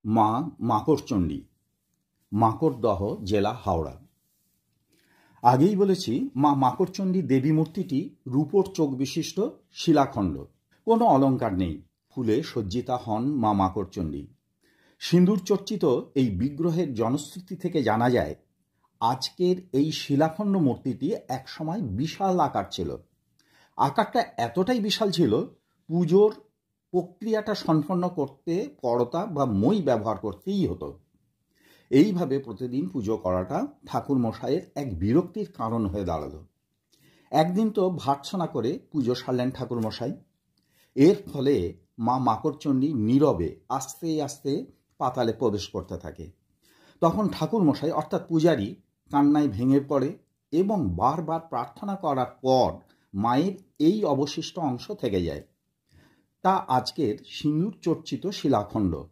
মা মাকড়চণ্ডী, মাকড়দহ, জেলা হাওড়া। আগেই বলেছি, মা মাকড়চণ্ডী দেবী মূর্তিটি রূপোর চোখ বিশিষ্ট শিলাখণ্ড। কোনো অলঙ্কার নেই। ফুলে সজ্জিতা হন মা মাকড়চণ্ডী। সিঁদুর চর্চিত এই বিগ্রহের জনশ্রুতি থেকে জানা যায়, আজকের এই শিলাখণ্ড মূর্তিটি একসময় বিশাল আকার ছিল। আকারটা এতটাই বিশাল ছিল, পুজোর প্রক্রিয়াটা সম্পন্ন করতে পরতা বা মই ব্যবহার করতেই হতো। এইভাবে প্রতিদিন পুজো করাটা ঠাকুরমশাইয়ের এক বিরক্তির কারণ হয়ে দাঁড়ালো। একদিন তো ভার্ৎসনা করে পুজো সারলেন ঠাকুরমশাই। এর ফলে মা মাকড়চণ্ডী নীরবে আস্তে আস্তে পাতালে প্রবেশ করতে থাকে। তখন ঠাকুরমশাই অর্থাৎ পূজারী কান্নায় ভেঙে পড়ে এবং বারবার প্রার্থনা করার পর মায়ের এই অবশিষ্ট অংশ থেকে যায়। তা আজকের সিঁদুর চর্চিত শিলাখণ্ড।